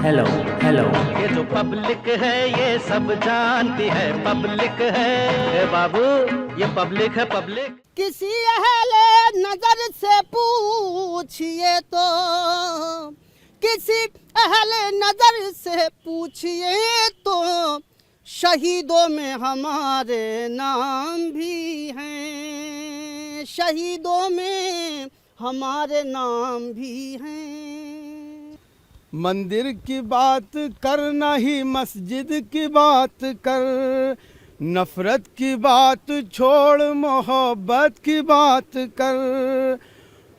Hello hello. ये जो public है ये सब जानती है, पब्लिक है ए बाबू, ये पब्लिक है पब्लिक। किसी अहले नजर से पूछिए तो, किसी अहले नजर से पूछिए तो, शहीदों में हमारे नाम भी हैं, शहीदों में हमारे नाम भी हैं। मंदिर की बात कर नहीं मस्जिद की बात कर, नफरत की बात छोड़ मोहब्बत की बात कर।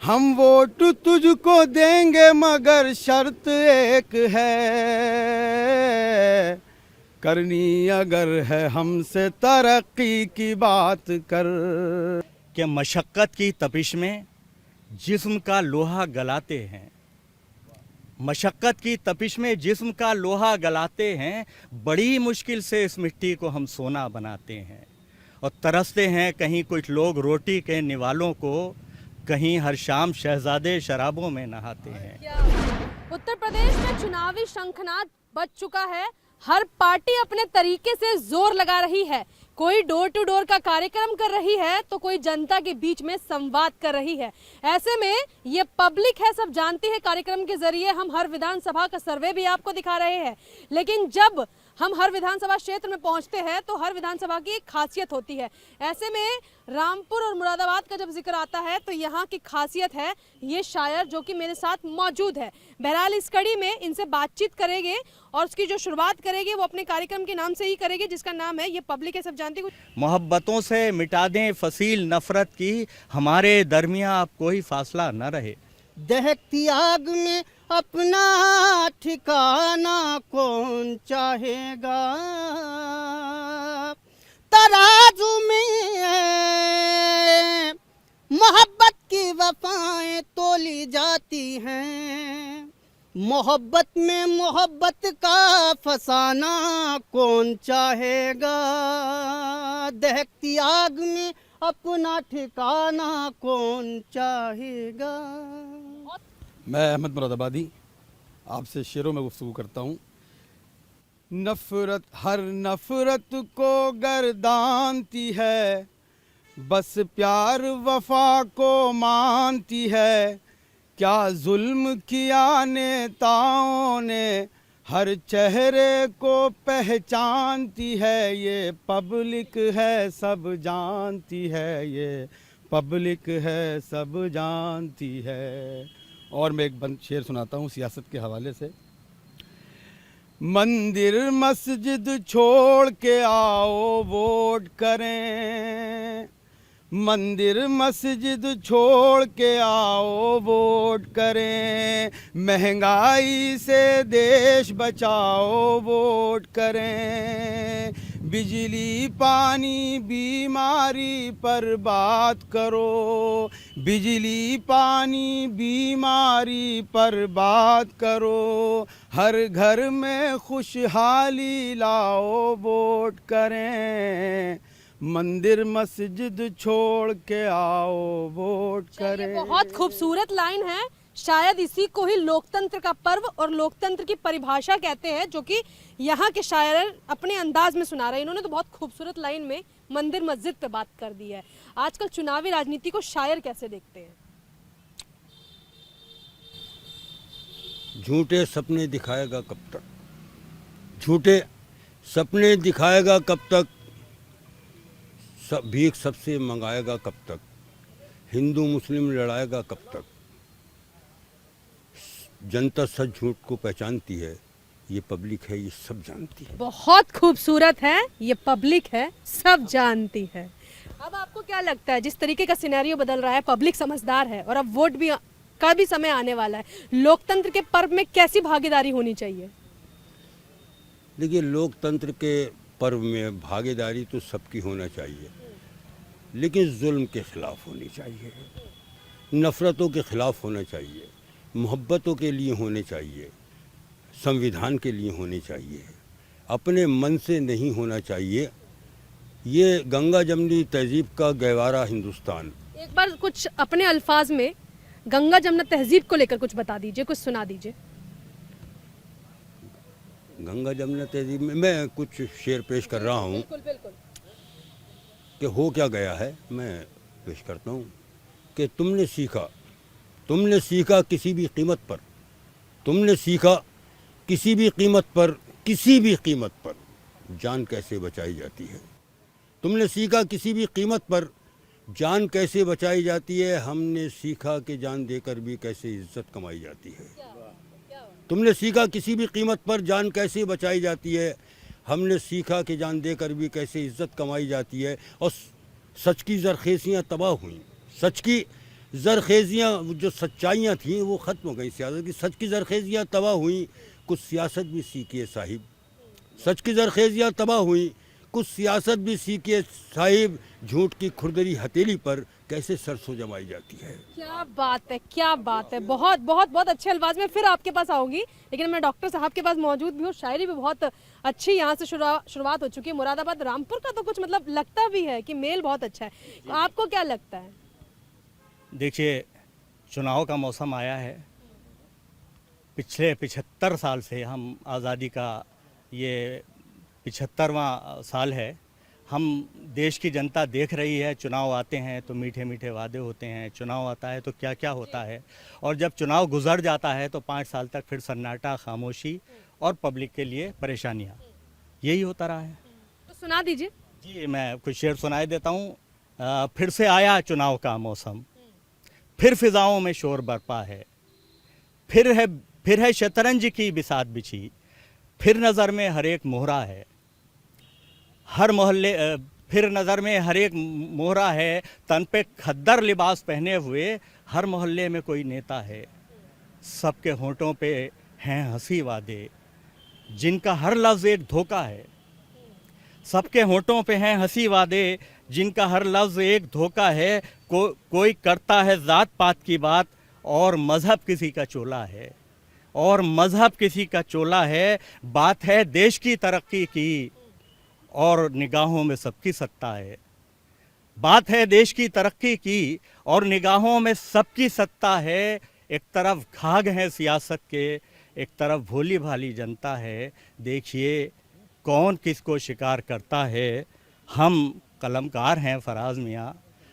हम वोट तुझको देंगे मगर शर्त एक है, करनी अगर है हमसे तरक्की की बात कर। कि मशक्क़त की तपिश में जिस्म का लोहा गलाते हैं, मशक्क़त की तपिश में जिस्म का लोहा गलाते हैं, बड़ी मुश्किल से इस मिट्टी को हम सोना बनाते हैं। और तरसते हैं कहीं कुछ लोग रोटी के निवालों को, कहीं हर शाम शहजादे शराबों में नहाते हैं। उत्तर प्रदेश में चुनावी शंखनाद बज चुका है। हर पार्टी अपने तरीके से जोर लगा रही है। कोई डोर टू डोर का कार्यक्रम कर रही है तो कोई जनता के बीच में संवाद कर रही है। ऐसे में ये पब्लिक है सब जानती है कार्यक्रम के जरिए हम हर विधानसभा का सर्वे भी आपको दिखा रहे हैं। लेकिन जब हम हर विधानसभा क्षेत्र में पहुंचते हैं तो हर विधानसभा की एक खासियत होती है। ऐसे में रामपुर और मुरादाबाद का जब जिक्र आता है तो यहाँ की खासियत है ये शायर जो कि मेरे साथ मौजूद है। बहरहाल इस कड़ी में इनसे बातचीत करेंगे और उसकी जो शुरुआत करेंगे वो अपने कार्यक्रम के नाम से ही करेंगे जिसका नाम है ये पब्लिक है सब जानती है। मोहब्बतों से मिटा दें फसील नफरत की, हमारे दरमियाँ अब कोई फासला न रहे। दहकती आग में अपना ठिकाना कौन चाहेगा, तराजू में मोहब्बत की वफाएं तोली जाती हैं, मोहब्बत में मोहब्बत का फसाना कौन चाहेगा, दहकती आग में अपना ठिकाना कौन चाहेगा। मैं अहमद मुरादाबादी आपसे शेरों में गुफ्तगू करता हूँ। नफरत हर नफरत को गर्दानती है, बस प्यार वफा को मानती है। क्या जुल्म किया नेताओं ने हर चेहरे को पहचानती है, ये पब्लिक है सब जानती है, ये पब्लिक है सब जानती है। और मैं एक बंद शेर सुनाता हूँ सियासत के हवाले से। मंदिर मस्जिद छोड़ के आओ वोट करें, मंदिर मस्जिद छोड़ के आओ वोट करें, महंगाई से देश बचाओ वोट करें, बिजली पानी बीमारी पर बात करो, बिजली पानी बीमारी पर बात करो, हर घर में खुशहाली लाओ वोट करें, मंदिर मस्जिद छोड़ के आओ वोट करें। बहुत खूबसूरत लाइन है। शायद इसी को ही लोकतंत्र का पर्व और लोकतंत्र की परिभाषा कहते हैं जो कि यहाँ के शायर अपने अंदाज में सुना रहे हैं। इन्होंने तो बहुत खूबसूरत लाइन में मंदिर मस्जिद पे बात कर दी है। आजकल चुनावी राजनीति को शायर कैसे देखते हैं? झूठे सपने दिखाएगा कब तक, झूठे सपने दिखाएगा कब तक, सब भीख सबसे मंगाएगा कब तक, हिंदू मुस्लिम लड़ाएगा कब तक। जनता सच झूठ को पहचानती है, ये पब्लिक है ये सब जानती है। बहुत खूबसूरत है, ये पब्लिक है सब जानती है। अब आपको क्या लगता है जिस तरीके का सिनेरियो बदल रहा है, पब्लिक समझदार है और अब वोट भी का भी समय आने वाला है, लोकतंत्र के पर्व में कैसी भागीदारी होनी चाहिए? देखिए, लोकतंत्र के पर्व में भागीदारी तो सबकी होना चाहिए, लेकिन जुल्म के खिलाफ होनी चाहिए, नफ़रतों के खिलाफ होना चाहिए, मोहब्बतों के लिए होने चाहिए, संविधान के लिए होनी चाहिए, अपने मन से नहीं होना चाहिए। ये गंगा जमनी तहजीब का गहवारा हिंदुस्तान। एक बार कुछ अपने अल्फाज में गंगा जमुना तहजीब को लेकर कुछ बता दीजिए, कुछ सुना दीजिए। गंगा जमुना तहजीब में मैं कुछ शेर पेश कर रहा हूँ बिल्कुल बिल्कुल। कि हो क्या गया है। मैं पेश करता हूँ कि तुमने सीखा किसी भी कीमत पर, तुमने सीखा किसी भी कीमत पर जान कैसे बचाई जाती है। तुमने सीखा किसी भी कीमत पर जान कैसे बचाई जाती है। हमने सीखा कि जान देकर भी कैसे इज्जत कमाई जाती है। तुमने सीखा किसी भी कीमत पर जान कैसे बचाई जाती है। हमने सीखा कि जान देकर भी कैसे इज्जत कमाई जाती है। और सच की ज़रखेज़ियाँ तबाह हुई, सच की ज़रखेज़ियाँ जो सच्चाइयाँ थीं वो ख़त्म हो गई सियासत की। सच की ज़रखेज़ियाँ तबाह हुई, कुछ सियासत भी सीखिए साहिब। सच की ज़रखेज़ियाँ तबाह हुई, कुछ सियासत भी सीखिए साहिब। झूठ की खुरदरी हथेली पर कैसे सरसों जमाई जाती है। क्या बात है, क्या बात है। बहुत बहुत बहुत अच्छे अल्फाज में फिर आपके पास आऊंगी, लेकिन मैं डॉक्टर साहब के पास मौजूद भी हूँ। शायरी भी बहुत अच्छी यहाँ से शुरुआत हो चुकी है। मुरादाबाद रामपुर का तो कुछ मतलब लगता भी है कि मेल बहुत अच्छा है। तो आपको क्या लगता है? देखिए, चुनाव का मौसम आया है। पिछले 75 साल से हम आज़ादी का ये 75वां साल है। हम देश की जनता देख रही है, चुनाव आते हैं तो मीठे मीठे वादे होते हैं, चुनाव आता है तो क्या क्या होता है, और जब चुनाव गुजर जाता है तो 5 साल तक फिर सन्नाटा, खामोशी और पब्लिक के लिए परेशानियाँ, यही होता रहा है। तो सुना दीजिए। जी, मैं कुछ शेर सुनाई देता हूँ। फिर से आया चुनाव का मौसम, फिर फिजाओं में शोर बरपा है, फिर है शतरंज की बिसात बिछी, फिर नज़र में हर एक मोहरा है, हर मोहल्ले फिर नज़र में हर एक मोहरा है, तन पे खद्दर लिबास पहने हुए हर मोहल्ले में कोई नेता है। सबके होंठों पे हैं हंसी वादे, जिनका हर लफ्ज़ एक धोखा है। सबके होंठों पे हैं हंसी वादे, जिनका हर लफ्ज़ एक धोखा है। कोई करता है ज़ात पात की बात, और मज़हब किसी का चोला है, और मज़हब किसी का चोला है। बात है देश की तरक्की की, और निगाहों में सबकी सत्ता है। बात है देश की तरक्की की, और निगाहों में सबकी सत्ता है। एक तरफ घाघ हैं सियासत के, एक तरफ भोली भाली जनता है। देखिए कौन किसको शिकार करता है। हम कलमकार हैं फराज मियाँ,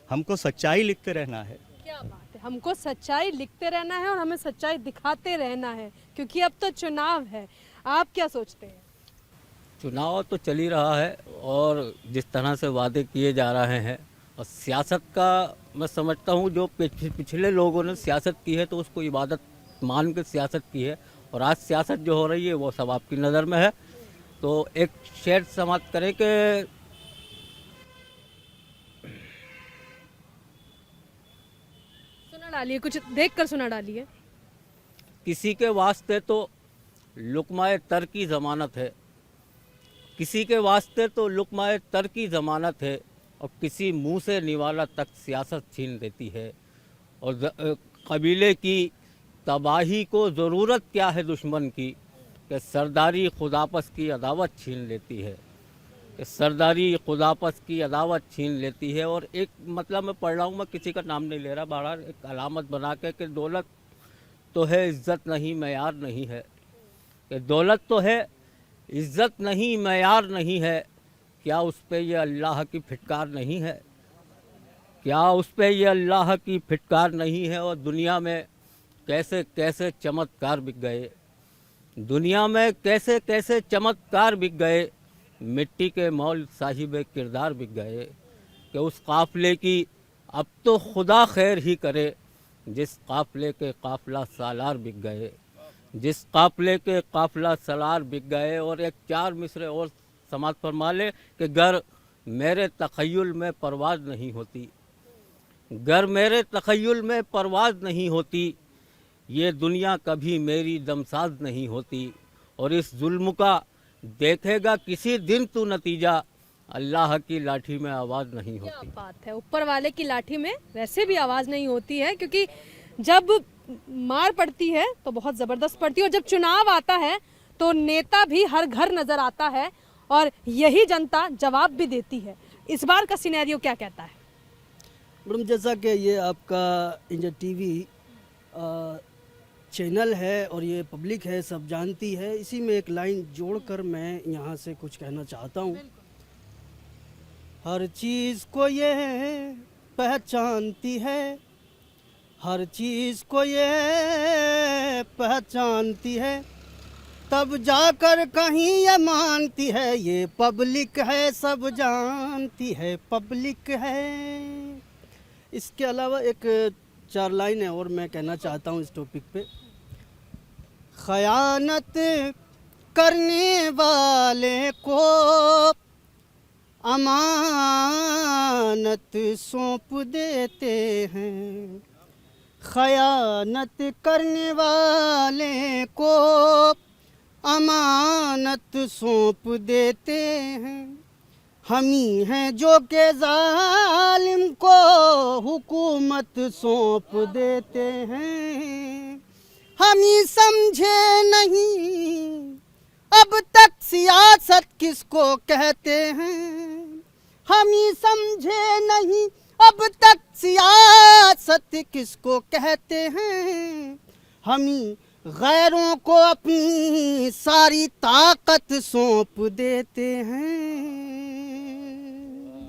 हमको सच्चाई लिखते रहना है। क्या बात है, हमको सच्चाई लिखते रहना है और हमें सच्चाई दिखाते रहना है, क्योंकि अब तो चुनाव है। आप क्या सोचते हैं? चुनाव तो चल ही रहा है, और जिस तरह से वादे किए जा रहे हैं, और सियासत का मैं समझता हूँ जो पिछले लोगों ने सियासत की है तो उसको इबादत मान के सियासत की है, और आज सियासत जो हो रही है वो सब आपकी नज़र में है। तो एक शेर समाप्त करें कि सुना डालिए, कुछ देखकर सुना डालिए। किसी के वास्ते तो लुकमाए तर की ज़मानत है, किसी के वास्ते तो लुकमाए तर की ज़मानत है, और किसी मुंह से निवाला तक सियासत छीन लेती है। और कबीले की तबाही को ज़रूरत क्या है दुश्मन की, कि सरदारी खुदापस की अदावत छीन लेती है, कि सरदारी खुदापस की अदावत छीन लेती है। और एक मतलब मैं पढ़ रहा हूँ, मैं किसी का नाम नहीं ले रहा, बड़ा एक अलामत बना के कि दौलत तो है इज़्ज़त नहीं मयार नहीं है, कि दौलत तो है इज़्ज़त नहीं मयार नहीं है। क्या उस पे ये अल्लाह की फिटकार नहीं है, क्या उस पे ये अल्लाह की फिटकार नहीं है। और दुनिया में कैसे कैसे चमत्कार बिक गए, दुनिया में कैसे कैसे चमत्कार बिक गए। मिट्टी के मौल साहिब किरदार बिक गए, कि उस काफ़िले की अब तो खुदा खैर ही करे, जिस काफ़िले के काफ़िला सालार बिक गए, जिस काफ़िले के काफ़िला सालार बिक गए। और एक 4 मिसरे और समाप्त फरमा ले कि गर मेरे तख़य्युल में परवाज़ नहीं होती, गर मेरे तख़य्युल में परवाज़ नहीं होती, ये दुनिया कभी मेरी दमसाज नहीं होती। और इस जुल्म का देखेगा किसी दिन तू नतीजा, अल्लाह की लाठी में आवाज़ नहीं क्या होती। बात है, ऊपर वाले की लाठी में वैसे भी आवाज़ नहीं होती है, क्योंकि जब मार पड़ती है तो बहुत ज़बरदस्त पड़ती है, और जब चुनाव आता है तो नेता भी हर घर नज़र आता है, और यही जनता जवाब भी देती है। इस बार का सिनेरियो क्या कहता है? मैडम, जैसा कि ये आपका इंडिया टीवी चैनल है और ये पब्लिक है, सब जानती है। इसी में एक लाइन जोड़कर मैं यहाँ से कुछ कहना चाहता हूँ। हर चीज़ को ये पहचानती है, हर चीज़ को ये पहचानती है, तब जाकर कहीं ये मानती है, ये पब्लिक है, सब जानती है, पब्लिक है। इसके अलावा एक 4 लाइनें और मैं कहना चाहता हूँ इस टॉपिक पे। खयानत करने वाले को अमानत सौंप देते हैं, खयानत करने वाले को अमानत सौंप देते हैं। हम ही हैं जो के जालिम को हुकूमत सौंप देते हैं। हम ही समझे नहीं अब तक सियासत किसको कहते हैं, हम ही समझे नहीं अब तक सियासत किसको कहते हैं। हम ही गैरों को अपनी सारी ताकत सौंप देते हैं।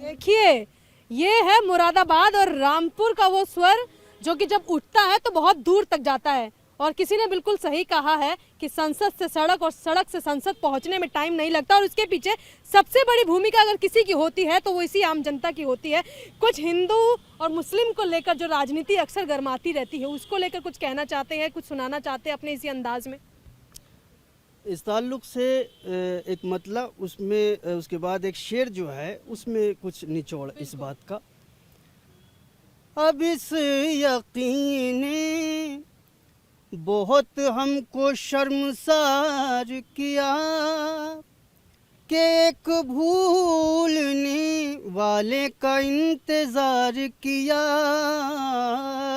देखिए, ये है मुरादाबाद और रामपुर का वो स्वर जो कि जब उठता है तो बहुत दूर तक जाता है। और किसी ने बिल्कुल सही कहा है कि संसद से सड़क और सड़क से संसद पहुंचने में टाइम नहीं लगता, और उसके पीछे सबसे बड़ी भूमिका अगर किसी की होती है तो वो इसी आम जनता की होती है। कुछ हिंदू और मुस्लिम को लेकर जो राजनीति अक्सर गरमाती रहती है, उसको लेकर कुछ कहना चाहते हैं, कुछ सुनाना चाहते हैं अपने इसी अंदाज में? इस ताल्लुक़ से एक मतलब उसमें उसके बाद एक शेर जो है उसमें कुछ निचोड़ इस बात का। अब इस यकीन ने बहुत हमको शर्मसार किया कि एक भूलने वाले का इंतज़ार किया।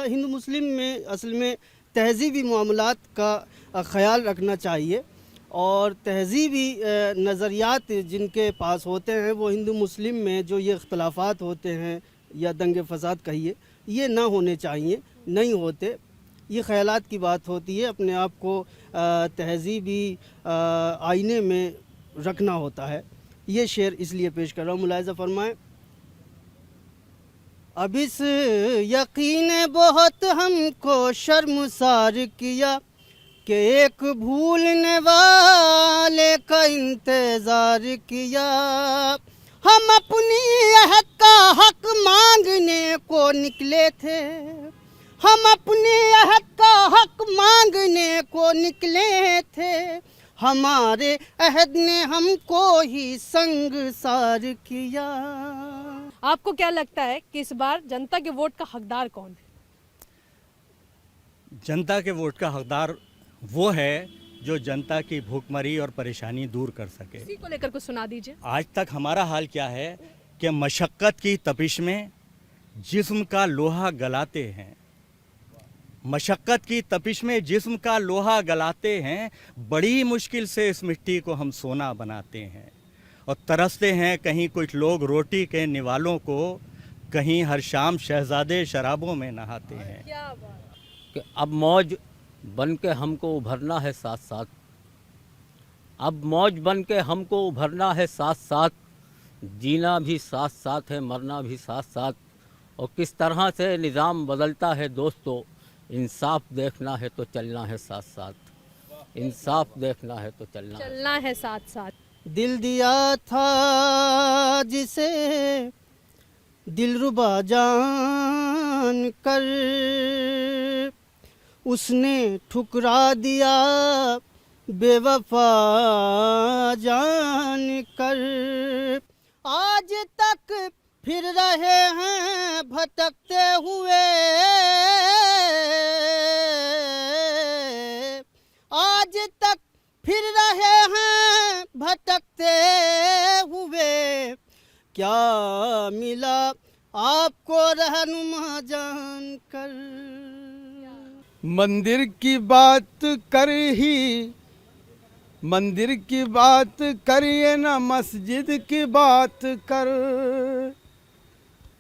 हिंदू मुस्लिम में असल में तहज़ीबी मामलात का ख़याल रखना चाहिए, और तहज़ीबी नज़रियात जिनके पास होते हैं वो हिंदू मुस्लिम में जो ये इख्तलाफात होते हैं या दंगे फसाद कहिए, ये ना होने चाहिए, नहीं होते। ये ख़यालात की बात होती है, अपने आप को तहज़ीबी आईने में रखना होता है। ये शेर इसलिए पेश कर रहा हूँ, मुलाहिज़ा फरमाएं। अब इस यकीन ने बहुत हमको शर्मसार किया कि एक भूलने वाले का इंतज़ार किया। हम अपनी अहद का हक मांगने को निकले थे, हम अपने अहद का हक मांगने को निकले थे, हमारे अहद ने हमको ही संगसार किया। आपको क्या लगता है कि इस बार जनता के वोट का हकदार कौन है? जनता के वोट का हकदार वो है जो जनता की भूखमरी और परेशानी दूर कर सके। इसी को लेकर कुछ सुना दीजिए। आज तक हमारा हाल क्या है कि मशक्क़त की तपिश में जिस्म का लोहा गलाते हैं, मशक्क़त की तपिश में जिस्म का लोहा गलाते हैं, बड़ी मुश्किल से इस मिट्टी को हम सोना बनाते हैं। और तरसते हैं कहीं कुछ लोग रोटी के निवालों को, कहीं हर शाम शहजादे शराबों में नहाते हैं। क्या बात। कि अब मौज बन के हमको उभरना है साथ साथ, अब मौज बन के हमको उभरना है साथ साथ, जीना भी साथ साथ है, मरना भी साथ साथ। और किस तरह से निज़ाम बदलता है दोस्तों, इंसाफ देखना है तो चलना है साथ साथ, इंसाफ देखना है तो चलना है साथ साथ। दिल दिया था जिसे दिलरुबा जान कर, उसने ठुकरा दिया बेवफा जान कर। आज तक फिर रहे हैं भटकते हुए, आज तक फिर रहे हैं भटकते हुए, क्या मिला आपको रहनुमा जान कर। मंदिर की बात कर ही, मंदिर की बात करिए ना मस्जिद की बात कर,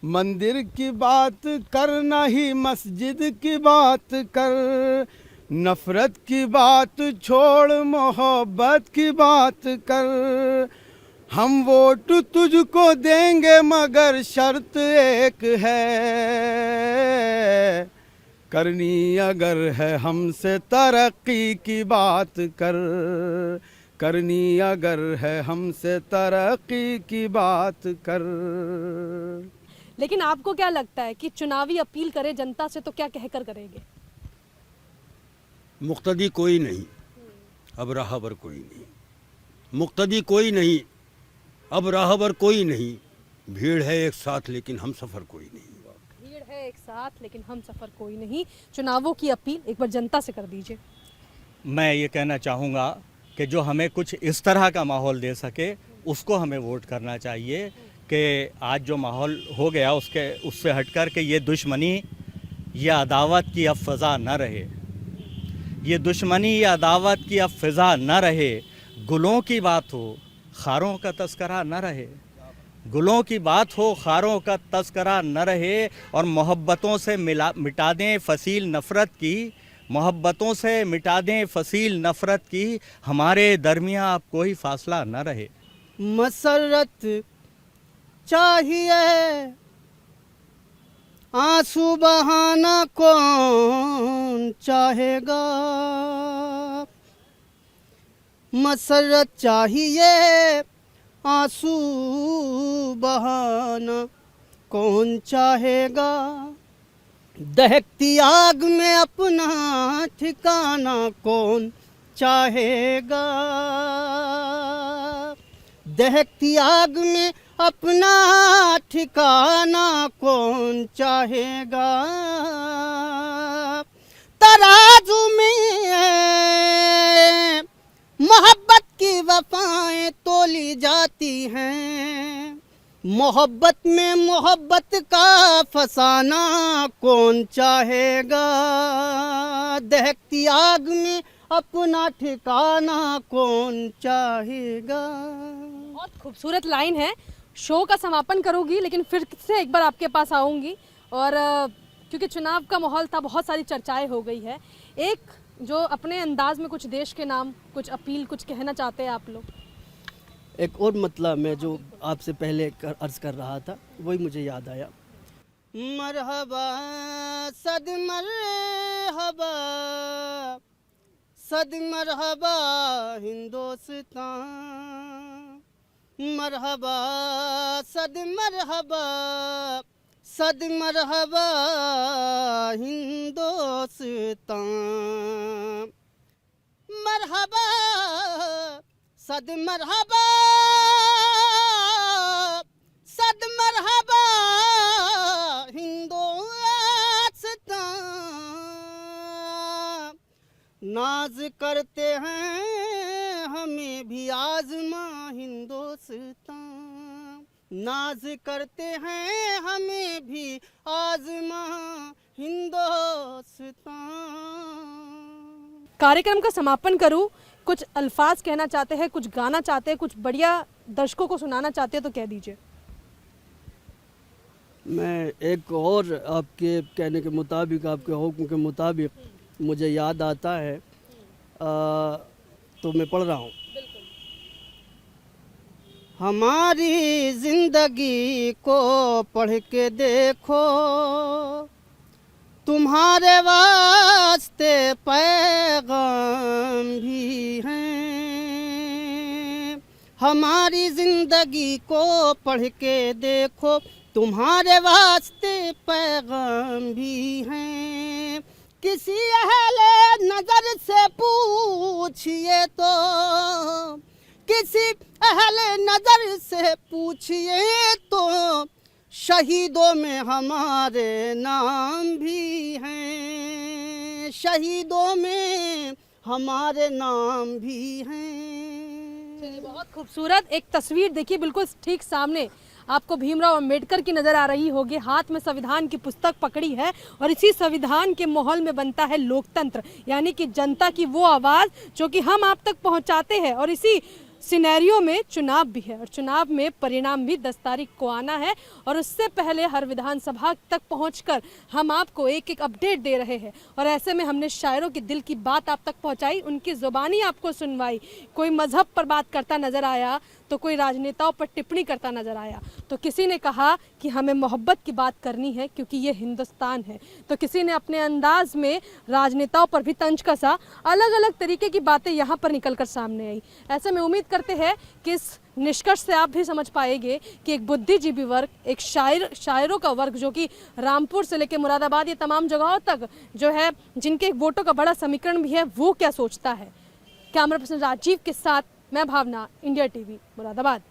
मंदिर की बात करना ही मस्जिद की बात कर। नफरत की बात छोड़ मोहब्बत की बात कर, हम वोट तुझको देंगे मगर शर्त एक है, करनी अगर है हमसे तरक्की की बात कर, करनी अगर है हमसे तरक्की की बात कर। लेकिन आपको क्या लगता है कि चुनावी अपील करे जनता से तो क्या कहकर करेंगे? मुक्तदी कोई नहीं, अब राहबर कोई नहीं। मुक्तदी कोई नहीं, अब राहबर कोई नहीं। भीड़ है एक साथ लेकिन हम सफ़र कोई नहीं। भीड़ है एक साथ लेकिन हम सफ़र कोई नहीं। चुनावों की अपील एक बार जनता से कर दीजिए। मैं ये कहना चाहूँगा कि जो हमें कुछ इस तरह का माहौल दे सके उसको हमें वोट करना चाहिए। कि आज जो माहौल हो गया उससे हटकर के ये दुश्मनी या अदावत की अब फ़ज़ा न रहे, ये दुश्मनी या अदावत की अब फ़ज़ा न रहे। गुलों की बात हो खारों का तस्करा न रहे, गुलों की बात हो खारों का तस्करा न रहे। और मोहब्बतों से मिटा दें फसील नफ़रत की, मोहब्बतों से मिटा दें फसील नफ़रत की। हमारे दरमियाँ अब कोई फासला न रहे। मसरत चाहिए आंसू बहाना कौन चाहेगा, मसरत चाहिए आंसू बहाना कौन चाहेगा, दहकती आग में अपना ठिकाना कौन चाहेगा, दहकती आग में अपना ठिकाना कौन चाहेगा। तराजू में मोहब्बत की वफाएं तोली जाती हैं, मोहब्बत में मोहब्बत का फसाना कौन चाहेगा, दहकती आग में अपना ठिकाना कौन चाहेगा। बहुत खूबसूरत लाइन है। शो का समापन करूंगी लेकिन फिर से एक बार आपके पास आऊंगी। और क्योंकि चुनाव का माहौल था, बहुत सारी चर्चाएं हो गई है। एक जो अपने अंदाज में कुछ देश के नाम, कुछ अपील, कुछ कहना चाहते हैं आप लोग? एक और मतलब मैं जो आपसे पहले अर्ज कर रहा था वही मुझे याद आया। मरहबा सद मरहबा सद मरहबा हिंदुस्तान, मरहबा सद मरहबा सद मरहबा हिंदुस्तान, मरहबा सद मरहबा सद मरहबा हिंदुस्तान, नाज करते हैं हमें भी आज़मा हिंदुस्तान, नाज करते हैं हमें भी आज़मा हिंदुस्तान। कार्यक्रम का समापन करूं, कुछ अल्फाज कहना चाहते हैं, कुछ गाना चाहते हैं, कुछ बढ़िया दर्शकों को सुनाना चाहते हैं तो कह दीजिए। मैं एक और आपके कहने के मुताबिक, आपके हुक्म के मुताबिक मुझे याद आता है, तो मैं पढ़ रहा हूँ। हमारी ज़िंदगी को पढ़ के देखो, तुम्हारे वास्ते पैगाम भी हैं, हमारी ज़िंदगी को पढ़ के देखो, तुम्हारे वास्ते पैगाम भी हैं। किसी अहले नज़र से पूछिए तो, किसी अहले नज़र से पूछिए तो, शहीदों में हमारे नाम भी हैं, शहीदों में हमारे नाम भी हैं। चलिए, बहुत खूबसूरत एक तस्वीर देखिए, बिल्कुल ठीक सामने आपको भीमराव अंबेडकर की नज़र आ रही होगी। हाथ में संविधान की पुस्तक पकड़ी है और इसी संविधान के माहौल में बनता है लोकतंत्र, यानी कि जनता की वो आवाज़ जो कि हम आप तक पहुंचाते हैं। और इसी सिनेरियो में चुनाव भी है और चुनाव में परिणाम भी 10 तारीख को आना है और उससे पहले हर विधानसभा तक पहुंचकर हम आपको एक एक अपडेट दे रहे हैं। और ऐसे में हमने शायरों के दिल की बात आप तक पहुंचाई, उनकी ज़ुबानी आपको सुनवाई। कोई मजहब पर बात करता नजर आया तो कोई राजनेताओं पर टिप्पणी करता नजर आया, तो किसी ने कहा कि हमें मोहब्बत की बात करनी है क्योंकि ये हिंदुस्तान है, तो किसी ने अपने अंदाज में राजनेताओं पर भी तंज कसा। अलग अलग तरीके की बातें यहाँ पर निकलकर सामने आई। ऐसे में उम्मीद करते हैं कि इस निष्कर्ष से आप भी समझ पाएंगे कि एक बुद्धिजीवी वर्ग, एक शायरों का वर्ग जो कि रामपुर से लेकर मुरादाबाद ये तमाम जगहों तक जो है, जिनके वोटों का बड़ा समीकरण भी है, वो क्या सोचता है। कैमरा पर्सन राजीव के साथ मैं भावना, इंडिया टीवी मुरादाबाद।